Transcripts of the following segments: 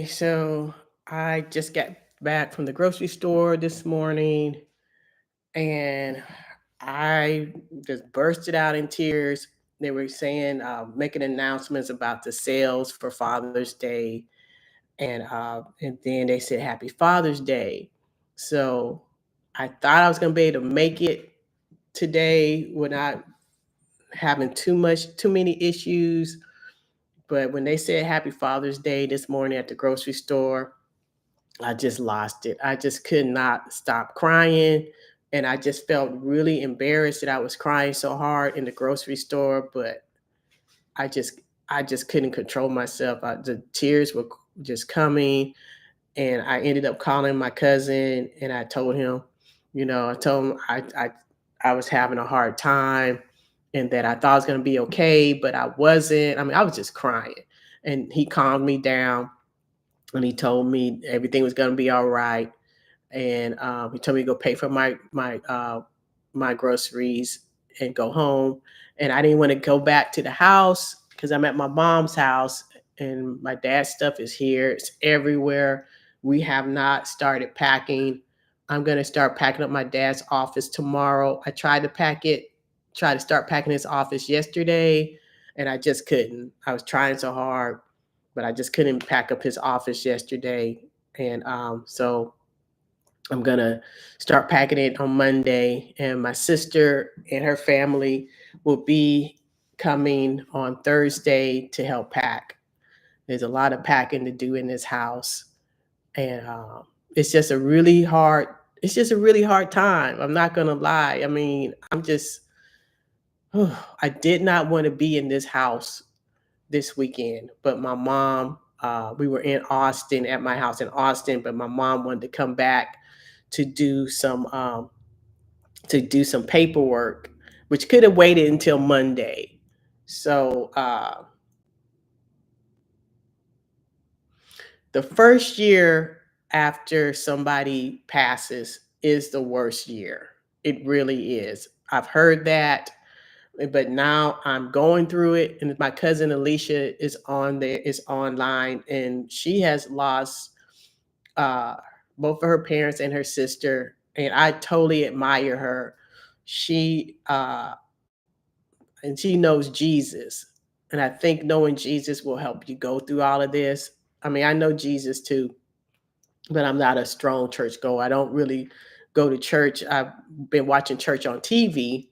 So I just got back from the grocery store this morning and I just bursted out in tears. They were saying, making announcements about the sales for Father's Day. And then they said Happy Father's Day. So I thought I was going to be able to make it today without having too many issues. But when they said Happy Father's Day this morning at the grocery store, I just lost it. I just could not stop crying. And I just felt really embarrassed that I was crying so hard in the grocery store, but I just I just couldn't control myself. The tears were just coming, and I ended up calling my cousin and I told him, I told him I was having a hard time and that I thought I was going to be okay, but I wasn't. I mean, I was just crying. And he calmed me down and he told me everything was going to be all right. And he told me to go pay for my groceries and go home. And I didn't want to go back to the house because I'm at my mom's house and my dad's stuff is here. It's everywhere. We have not started packing. I'm gonna start packing up my dad's office tomorrow. I tried to try to start packing his office yesterday, and I just couldn't. I was trying so hard, but I just couldn't pack up his office yesterday. And so I'm gonna start packing it on Monday, and my sister and her family will be coming on Thursday to help pack. There's a lot of packing to do in this house, and it's just a really hard. It's just a really hard time. I'm not gonna lie. I mean, I did not want to be in this house this weekend, but my mom, we were in Austin at my house in Austin, but my mom wanted to come back to do some um, to do some paperwork, which could have waited until Monday. So the first year after somebody passes is the worst year. It really is. I've heard that, but now I'm going through it, and my cousin Alicia is online, and she has lost uh, both of her parents and her sister, and I totally admire her. She and she knows Jesus, and I think knowing Jesus will help you go through all of this. I mean, I know Jesus too, but I'm not a strong church goer. I don't really go to church. I've been watching church on TV,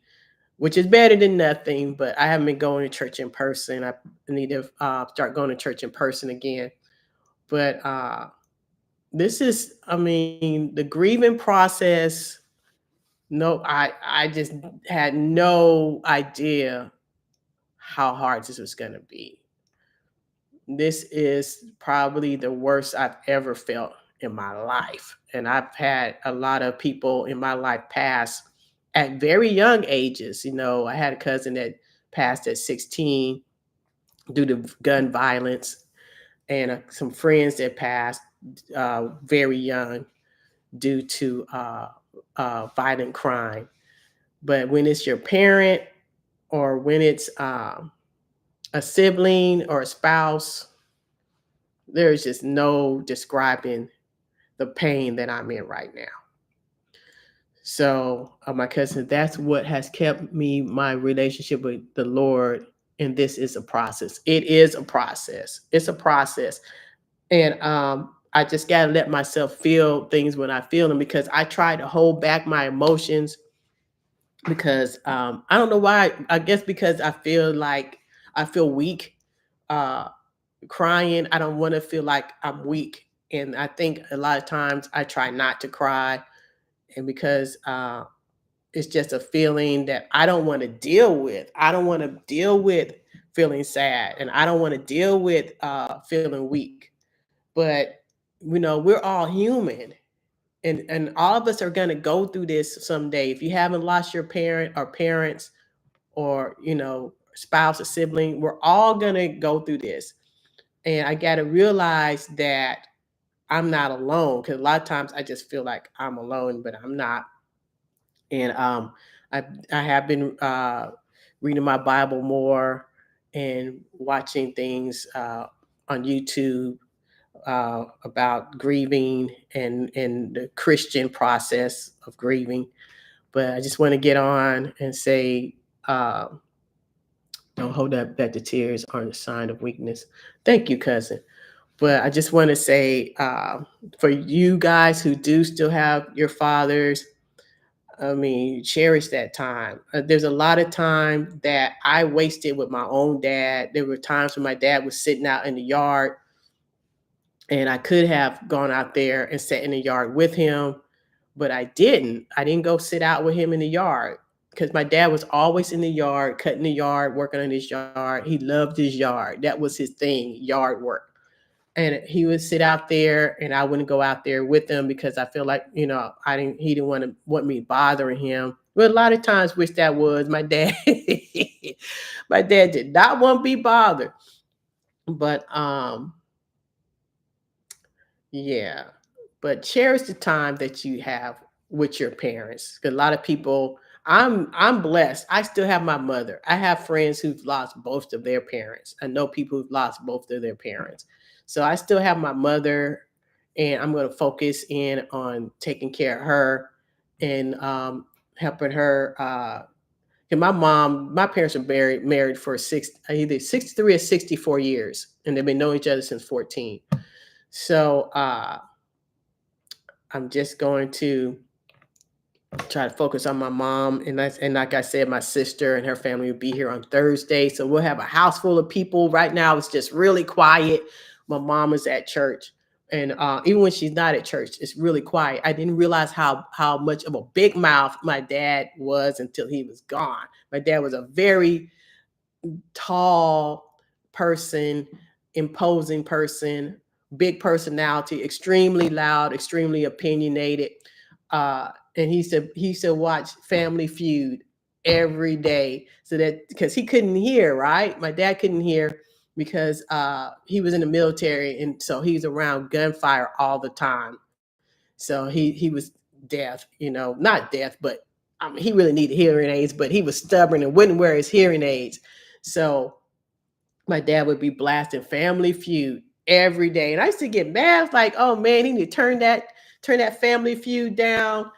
which is better than nothing, but I haven't been going to church in person. I need to start going to church in person again. But this is, I mean, the grieving process. No, I just had no idea how hard this was going to be. This is probably the worst I've ever felt in my life. And I've had a lot of people in my life pass at very young ages. I had a cousin that passed at 16 due to gun violence, and some friends that passed very young due to violent crime. But when it's your parent or when it's a sibling or a spouse, there's just no describing the pain that I'm in right now. So, my cousin, that's what has kept my relationship with the Lord. And this is a process. It is a process. It's a process. And I just got to let myself feel things when I feel them, because I try to hold back my emotions because I don't know why. I guess because I feel weak. Uh, Crying, I don't want to feel like I'm weak. And I think a lot of times I try not to cry, and because it's just a feeling that I don't want to deal with. I don't want to deal with feeling sad, and I don't want to deal with feeling weak. But we're all human, and all of us are going to go through this someday. If you haven't lost your parent or parents, or spouse or sibling, we're all going to go through this. And I got to realize that I'm not alone, because a lot of times I just feel like I'm alone, but I'm not. And I have been reading my Bible more and watching things on YouTube about grieving and the Christian process of grieving. But I just want to get on and say, uh, don't hold up that the tears aren't a sign of weakness. Thank you, cousin. But I just want to say, for you guys who do still have your fathers, I mean, cherish that time. There's a lot of time that I wasted with my own dad. There were times when my dad was sitting out in the yard, and I could have gone out there and sat in the yard with him, but I didn't. I didn't go sit out with him in the yard because my dad was always in the yard, cutting the yard, working on his yard. He loved his yard. That was his thing, yard work. And he would sit out there and I wouldn't go out there with him because I feel like, he didn't want me bothering him. But a lot of times which that was my dad. My dad did not want to be bothered. But yeah, but cherish the time that you have with your parents. 'Cause a lot of people, I'm blessed. I still have my mother. I have friends who've lost both of their parents. I know people who've lost both of their parents. So I still have my mother, and I'm going to focus in on taking care of her and helping her. And my parents are married for either 63 or 64 years, and they've been knowing each other since 14. So I'm just going to try to focus on my mom, and like I said, my sister and her family will be here on Thursday. So we'll have a house full of people. Right now, it's just really quiet. My mom is at church, and even when she's not at church, it's really quiet. I didn't realize how much of a big mouth my dad was until he was gone. My dad was a very tall person, imposing person, big personality, extremely loud, extremely opinionated. And he said watch Family Feud every day, so that because he couldn't hear, right? My dad couldn't hear because he was in the military, and so he's around gunfire all the time. So he was deaf, not deaf, but I mean, he really needed hearing aids, but he was stubborn and wouldn't wear his hearing aids. So my dad would be blasting Family Feud every day. And I used to get mad. I was like, oh man, he need to turn that Family Feud down.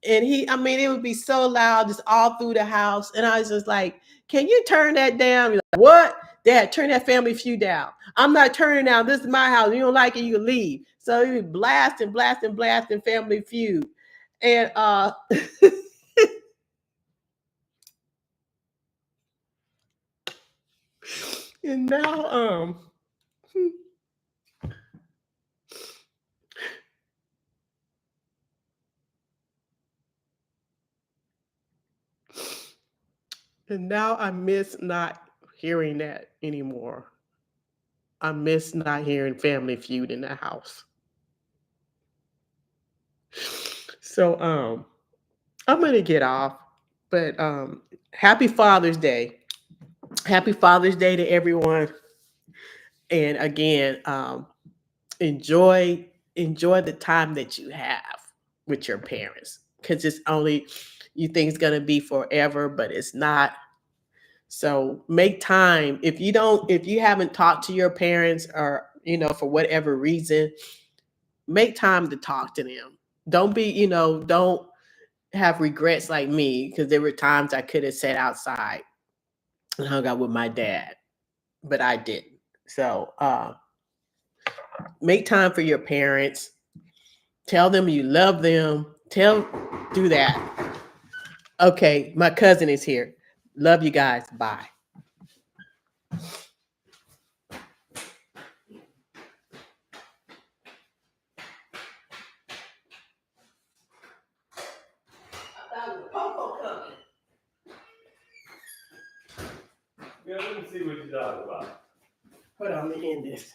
And I mean, it would be so loud just all through the house. And I was just like, can you turn that down? He's like, what? Dad, turn that Family Feud down. I'm not turning down. This is my house. You don't like it, you can leave. So he would blasting, blasting, blasting Family Feud. And and now and now I miss not hearing that anymore. I miss not hearing Family Feud in the house. So I'm gonna get off, but happy Father's Day. Happy Father's Day to everyone. And again, enjoy enjoy the time that you have with your parents. Cause it's only you think it's gonna be forever, but it's not. So make time. If you haven't talked to your parents or for whatever reason, make time to talk to them. Don't have regrets like me because there were times I could have sat outside and hung out with my dad, but I didn't. So make time for your parents. Tell them you love them. Do that. Okay, my cousin is here. Love you guys. Bye. Yeah, let me see what you're talking about. Hold on, let me end this.